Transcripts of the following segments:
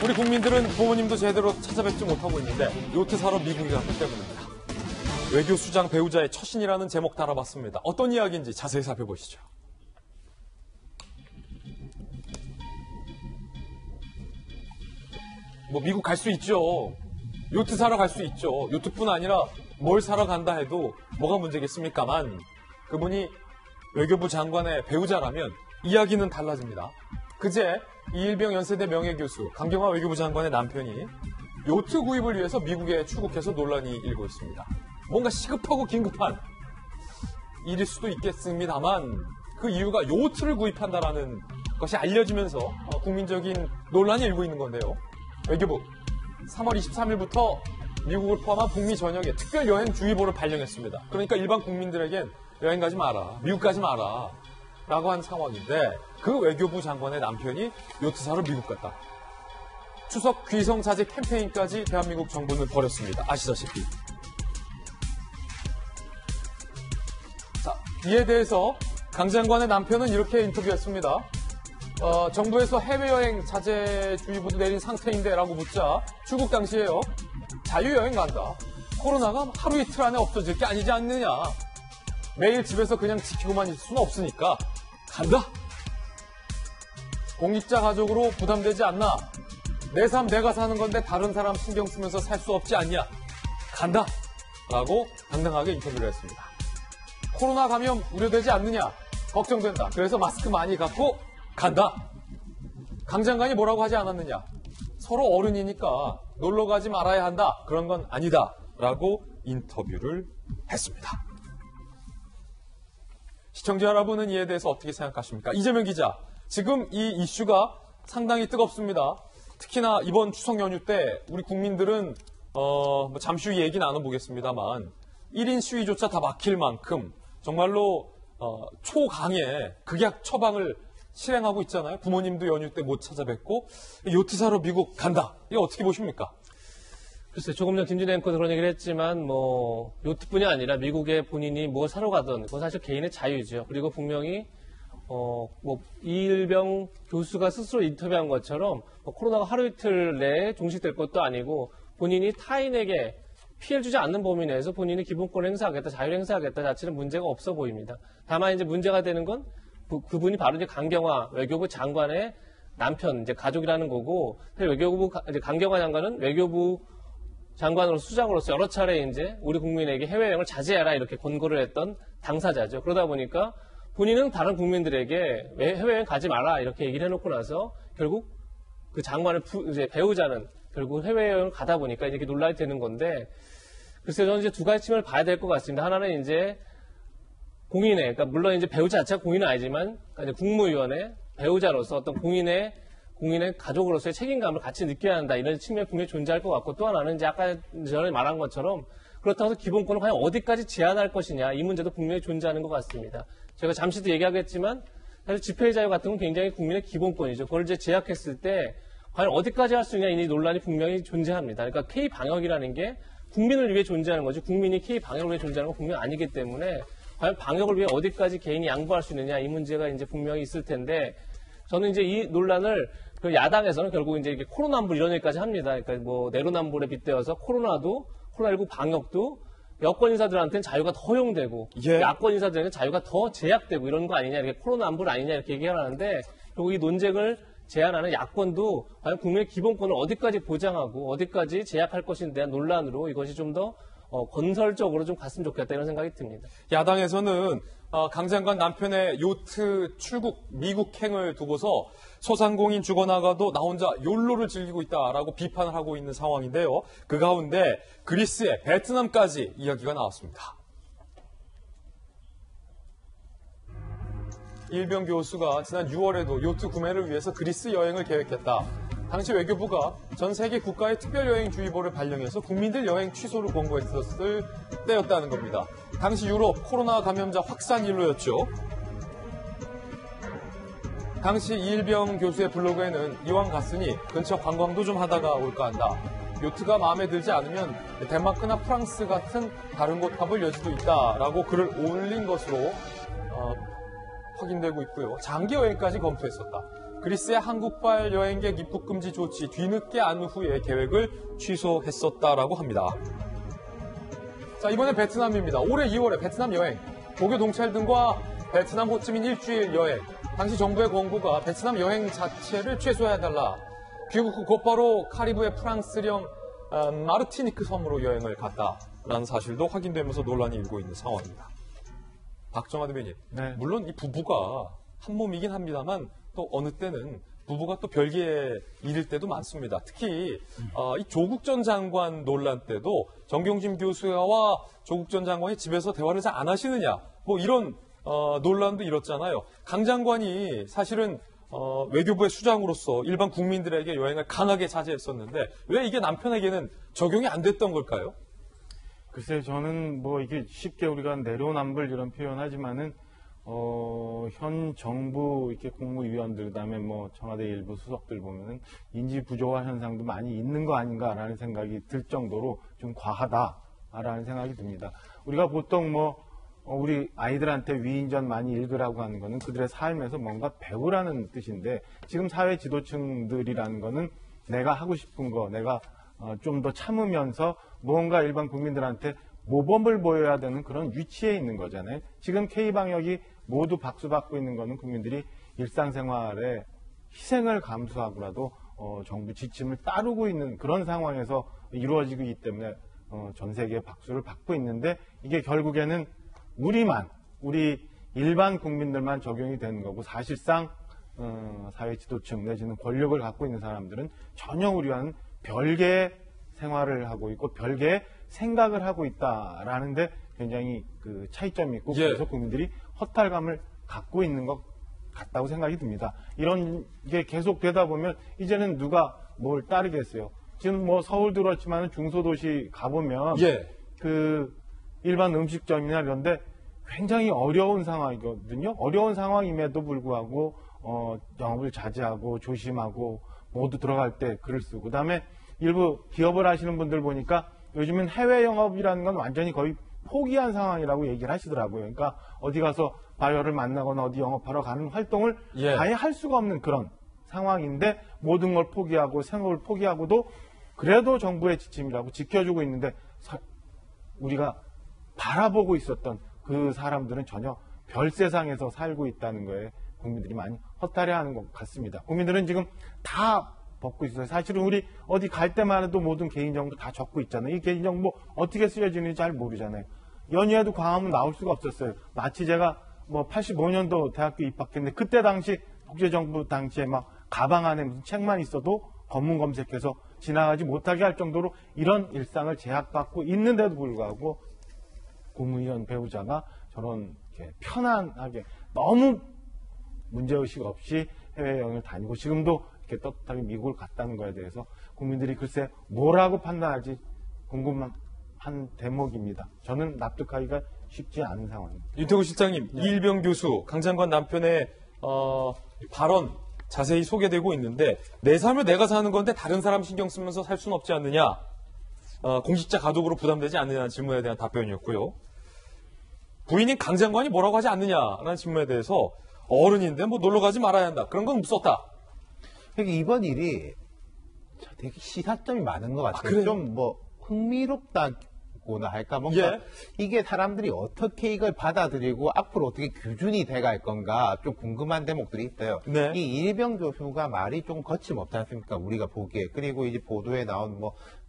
우리 국민들은 부모님도 제대로 찾아뵙지 못하고 있는데 요트 사러 미국에 갔기 때문입니다. 외교 수장 배우자의 처신이라는 제목 달아봤습니다. 어떤 이야기인지 자세히 살펴보시죠. 뭐 미국 갈 수 있죠. 요트 사러 갈 수 있죠. 요트뿐 아니라 뭘 사러 간다 해도 뭐가 문제겠습니까만 그분이 외교부 장관의 배우자라면 이야기는 달라집니다. 그제 이일병 연세대 명예교수 강경화 외교부 장관의 남편이 요트 구입을 위해서 미국에 출국해서 논란이 일고 있습니다. 뭔가 시급하고 긴급한 일일 수도 있겠습니다만 그 이유가 요트를 구입한다라는 것이 알려지면서 국민적인 논란이 일고 있는 건데요. 외교부 3월 23일부터 미국을 포함한 북미 전역에 특별 여행 주의보를 발령했습니다. 그러니까 일반 국민들에겐 여행 가지 마라, 미국 가지 마라 라고 한 상황인데 그 외교부 장관의 남편이 요트 사러 미국 갔다. 추석 귀성자제 캠페인까지 대한민국 정부는 벌였습니다. 아시다시피. 자, 이에 대해서 강 장관의 남편은 이렇게 인터뷰했습니다. 정부에서 해외여행 자제주의보도 내린 상태인데 라고 묻자 출국 당시에요. 자유여행 간다. 코로나가 하루 이틀 안에 없어질 게 아니지 않느냐. 매일 집에서 그냥 지키고만 있을 수는 없으니까 간다. 공익자 가족으로 부담되지 않나. 내 삶 내가 사는 건데 다른 사람 신경 쓰면서 살 수 없지 않냐. 간다. 라고 당당하게 인터뷰를 했습니다. 코로나 감염 우려되지 않느냐. 걱정된다. 그래서 마스크 많이 갖고 간다. 강 장관이 뭐라고 하지 않았느냐. 서로 어른이니까 놀러 가지 말아야 한다. 그런 건 아니다. 라고 인터뷰를 했습니다. 시청자 여러분은 이에 대해서 어떻게 생각하십니까? 이재명 기자, 지금 이 이슈가 상당히 뜨겁습니다. 특히나 이번 추석 연휴 때 우리 국민들은 잠시 후 얘기 나눠보겠습니다만 1인 시위조차 다 막힐 만큼 정말로 초강의 극약 처방을 실행하고 있잖아요. 부모님도 연휴 때 못 찾아뵙고 요트 사러 미국 간다. 이거 어떻게 보십니까? 글쎄, 조금 전 김준혜 앵커도 그런 얘기를 했지만 요트뿐이 아니라 미국에 본인이 뭘 사러 가든 그건 사실 개인의 자유죠. 그리고 분명히 이일병 교수가 스스로 인터뷰한 것처럼 코로나가 하루 이틀 내에 종식될 것도 아니고 본인이 타인에게 피해를 주지 않는 범위 내에서 본인이 기본권을 행사하겠다, 자유를 행사하겠다 자체는 문제가 없어 보입니다. 다만 이제 문제가 되는 건 그분이 바로 이제 강경화 외교부 장관의 남편, 이제 가족이라는 거고, 외교부, 이제 강경화 장관은 외교부 장관으로서 수장으로서 여러 차례 이제 우리 국민에게 해외여행을 자제해라 이렇게 권고를 했던 당사자죠. 그러다 보니까 본인은 다른 국민들에게 왜 해외여행 가지 마라 이렇게 얘기를 해놓고 나서 결국 그 장관의 이제 배우자는 결국 해외여행을 가다 보니까 이렇게 논란이 되는 건데, 글쎄요, 저는 이제 두 가지 측면을 봐야 될 것 같습니다. 하나는 이제 공인의, 그러니까 물론 이제 배우자 자체가 공인은 아니지만, 그러니까 국무위원회 배우자로서 어떤 공인의 가족으로서의 책임감을 같이 느껴야 한다. 이런 측면이 분명히 존재할 것 같고, 또 하나는 이제 아까 전에 말한 것처럼 그렇다고 해서 기본권을 과연 어디까지 제한할 것이냐, 이 문제도 분명히 존재하는 것 같습니다. 제가 잠시도 얘기하겠지만, 사실 집회의 자유 같은 건 굉장히 국민의 기본권이죠. 그걸 이제 제약했을 때 과연 어디까지 할 수 있냐, 이 논란이 분명히 존재합니다. 그러니까 K방역이라는 게 국민을 위해 존재하는 거지, 국민이 K방역을 위해 존재하는 건 분명히 아니기 때문에 과연 방역을 위해 어디까지 개인이 양보할 수 있느냐, 이 문제가 이제 분명히 있을 텐데, 저는 이제 이 논란을 그 야당에서는 결국 이제 이게 코로나불 이런 얘기까지 합니다. 그러니까 내로남불에 빗대어서 코로나19 방역도 여권 인사들한테는 자유가 더 허용되고, 야권 인사들에게는 자유가 더 제약되고 이런 거 아니냐, 이렇게 코로나불 아니냐 이렇게 얘기하는데, 결국 이 논쟁을 제안하는 야권도 과연 국민의 기본권을 어디까지 보장하고 어디까지 제약할 것인에 대한 논란으로 이것이 좀 더 건설적으로 좀 갔으면 좋겠다 이런 생각이 듭니다. 야당에서는 강 장관 남편의 요트 출국 미국행을 두고서 소상공인 죽어나가도 나 혼자 욜로를 즐기고 있다라고 비판을 하고 있는 상황인데요. 그 가운데 그리스에 베트남까지 이야기가 나왔습니다. 이일병 교수가 지난 6월에도 요트 구매를 위해서 그리스 여행을 계획했다. 당시 외교부가 전 세계 국가의 특별여행주의보를 발령해서 국민들 여행 취소를 권고했었을 때였다는 겁니다. 당시 유럽 코로나 감염자 확산 일로였죠. 당시 이일병 교수의 블로그에는 이왕 갔으니 근처 관광도 좀 하다가 올까 한다. 요트가 마음에 들지 않으면 덴마크나 프랑스 같은 다른 곳 가볼 여지도 있다라고 글을 올린 것으로 확인되고 있고요. 장기 여행까지 검토했었다. 그리스의 한국발 여행객 입국 금지 조치 뒤늦게 안 후에 계획을 취소했었다라고 합니다. 자, 이번엔 베트남입니다. 올해 2월에 베트남 여행, 고교 동찰 등과 베트남 호치민 일주일 여행. 당시 정부의 권고가 베트남 여행 자체를 최소화해달라. 귀국 후 곧바로 카리브해 프랑스령 마르티니크 섬으로 여행을 갔다라는 사실도 확인되면서 논란이 일고 있는 상황입니다. 박정하 대변인, 네. 물론 이 부부가 한 몸이긴 합니다만 또 어느 때는 부부가 또 별개의 일일 때도 많습니다. 특히 이 조국 전 장관 논란 때도 정경심 교수와 조국 전 장관이 집에서 대화를 잘 안 하시느냐, 뭐 이런 논란도 일었잖아요. 강 장관이 사실은 외교부의 수장으로서 일반 국민들에게 여행을 강하게 자제했었는데 왜 이게 남편에게는 적용이 안 됐던 걸까요? 글쎄, 저는 뭐 이게 쉽게 우리가 내로남불 이런 표현하지만은 현 정부 이렇게 국무위원들, 그다음에 뭐 청와대 일부 수석들 보면은 인지 부조화 현상도 많이 있는 거 아닌가라는 생각이 들 정도로 좀 과하다라는 생각이 듭니다. 우리가 보통 우리 아이들한테 위인전 많이 읽으라고 하는 거는 그들의 삶에서 뭔가 배우라는 뜻인데, 지금 사회 지도층들이라는 거는 내가 하고 싶은 거, 내가 좀 더 참으면서 무언가 일반 국민들한테 모범을 보여야 되는 그런 위치에 있는 거잖아요. 지금 K방역이 모두 박수받고 있는 거는 국민들이 일상생활에 희생을 감수하고라도 정부 지침을 따르고 있는 그런 상황에서 이루어지기 때문에 전 세계의 박수를 받고 있는데, 이게 결국에는 우리 일반 국민들만 적용이 되는 거고, 사실상 사회 지도층 내지는 권력을 갖고 있는 사람들은 전혀 우리와는 별개의 생활을 하고 있고 별개의 생각을 하고 있다라는데 굉장히 그 차이점이 있고, 그래서 국민들이 허탈감을 갖고 있는 것 같다고 생각이 듭니다. 이런 게 계속 되다 보면 이제는 누가 뭘 따르겠어요. 지금 뭐 서울도 그렇지만 중소도시 가보면 그 일반 음식점이나 이런데 굉장히 어려운 상황이거든요. 어려운 상황임에도 불구하고 영업을 자제하고 조심하고 모두 들어갈 때 글을 쓰고, 그다음에 일부 기업을 하시는 분들 보니까 요즘은 해외 영업이라는 건 완전히 거의 포기한 상황이라고 얘기를 하시더라고요. 그러니까 어디 가서 바이어를 만나거나 어디 영업하러 가는 활동을 아예 할 수가 없는 그런 상황인데, 모든 걸 포기하고 생업을 포기하고도 그래도 정부의 지침이라고 지켜주고 있는데, 우리가 바라보고 있었던 그 사람들은 전혀 별 세상에서 살고 있다는 거에 국민들이 많이 허탈해하는 것 같습니다. 국민들은 지금 다 벗고 있어요. 사실은 우리 어디 갈 때만 해도 모든 개인정보 다 적고 있잖아요. 이 개인정보 어떻게 쓰여지는지 잘 모르잖아요. 연휴에도 광화문 나올 수가 없었어요. 마치 제가 85년도 대학교 입학했는데 그때 당시 독재정부 당시에 막 가방 안에 무슨 책만 있어도 검문 검색해서 지나가지 못하게 할 정도로 이런 일상을 제약받고 있는데도 불구하고 국무위원 배우자가 저런 이렇게 편안하게 너무 문제의식 없이 해외여행을 다니고 지금도 이렇게 떳떳하게 미국을 갔다는 거에 대해서 국민들이 글쎄 뭐라고 판단할지 궁금한 대목입니다. 저는 납득하기가 쉽지 않은 상황입니다. 윤태구 실장님, 이일병 교수, 강 장관 남편의 발언 자세히 소개되고 있는데, 내 삶을 내가 사는 건데 다른 사람 신경 쓰면서 살 수는 없지 않느냐, 공직자 가족으로 부담되지 않느냐는 질문에 대한 답변이었고요. 부인인 강 장관이 뭐라고 하지 않느냐라는 질문에 대해서 어른인데 뭐 놀러 가지 말아야 한다, 그런 건 없었다. 그러니까 이번 일이 되게 시사점이 많은 것 같아요. 그래요? 좀 흥미롭다고나 할까? 뭔가 이게 사람들이 어떻게 이걸 받아들이고 앞으로 어떻게 규준이 돼갈 건가 좀 궁금한 대목들이 있어요. 네. 이 이일병 교수가 말이 좀 거침없지 않습니까? 우리가 보기에. 그리고 이제 보도에 나온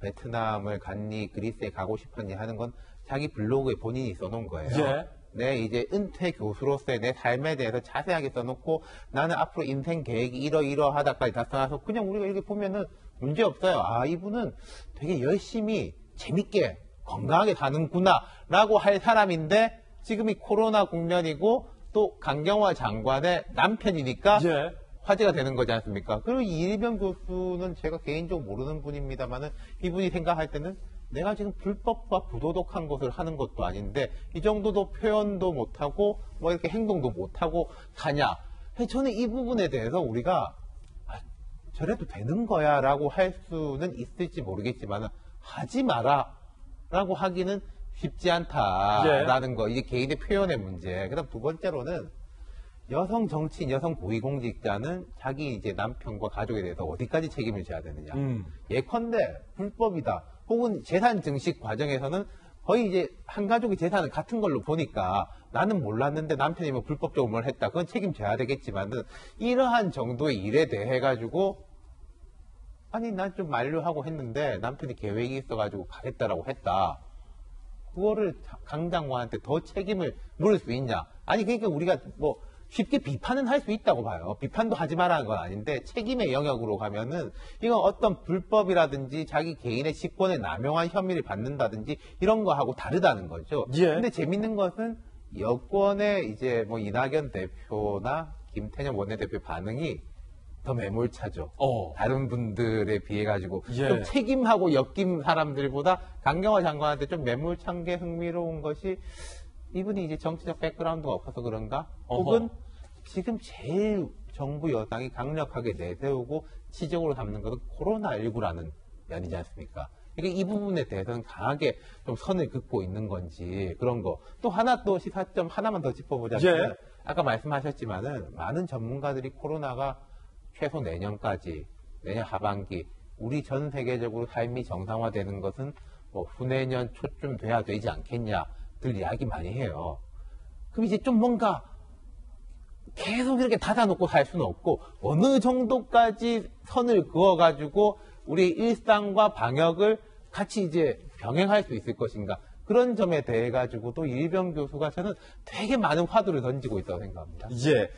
베트남을 갔니, 그리스에 가고 싶었니 하는 건 자기 블로그에 본인이 써놓은 거예요. 네, 이제 은퇴 교수로서의 내 삶에 대해서 자세하게 써놓고 나는 앞으로 인생 계획이 이러이러하다까지 다 써놔서 그냥 우리가 이렇게 보면은 문제 없어요. 아, 이분은 되게 열심히 재밌게 건강하게 사는구나 라고 할 사람인데, 지금 이 코로나 국면이고 또 강경화 장관의 남편이니까 화제가 되는 거지 않습니까? 그리고 이일병 교수는 제가 개인적으로 모르는 분입니다만은 이분이 생각할 때는 내가 지금 불법과 부도덕한 것을 하는 것도 아닌데 이 정도도 표현도 못하고 이렇게 행동도 못하고 사냐. 저는 이 부분에 대해서 우리가 저래도 되는 거야 라고 할 수는 있을지 모르겠지만 하지 마라 라고 하기는 쉽지 않다라는 거. 이게 개인의 표현의 문제. 그 다음 두 번째로는 여성 정치인, 여성 고위공직자는 자기 이제 남편과 가족에 대해서 어디까지 책임을 져야 되느냐. 예컨대 불법이다. 혹은 재산 증식 과정에서는 거의 이제 한 가족의 재산은 같은 걸로 보니까 나는 몰랐는데 남편이 뭐 불법적으로 뭘 했다. 그건 책임져야 되겠지만은 이러한 정도의 일에 대해 가지고 아니 난 좀 만류하고 했는데 남편이 계획이 있어가지고 가겠다라고 했다. 그거를 강 장관한테 더 책임을 물을 수 있냐? 아니 그러니까 우리가 뭐 쉽게 비판은 할 수 있다고 봐요. 비판도 하지 말라는 건 아닌데 책임의 영역으로 가면은 이건 어떤 불법이라든지 자기 개인의 직권을 남용한 혐의를 받는다든지 이런 거하고 다르다는 거죠. 예. 근데 재밌는 것은 여권의 이제 뭐 이낙연 대표나 김태년 원내대표 반응이 더 매몰차죠. 다른 분들에 비해 가지고 예. 좀 책임하고 엮인 사람들보다 강경화 장관한테 좀 매몰찬 게 흥미로운 것이 이분이 이제 정치적 백그라운드가 없어서 그런가? 혹은 지금 제일 정부 여당이 강력하게 내세우고 지적으로 삼는 것은 코로나19라는 면이지 않습니까? 그러니까 이 부분에 대해서는 강하게 좀 선을 긋고 있는 건지 그런 거. 또 하나 또 시사점 하나만 더 짚어보자면 예. 아까 말씀하셨지만은 많은 전문가들이 코로나가 최소 내년까지, 내년 하반기 우리 전 세계적으로 삶이 정상화되는 것은 뭐 후내년 초쯤 돼야 되지 않겠냐들 이야기 많이 해요. 그럼 이제 좀 뭔가 계속 이렇게 닫아놓고 살 수는 없고 어느 정도까지 선을 그어가지고 우리 일상과 방역을 같이 이제 병행할 수 있을 것인가 그런 점에 대해 가지고도 이일병 교수가 저는 되게 많은 화두를 던지고 있다고 생각합니다. 예.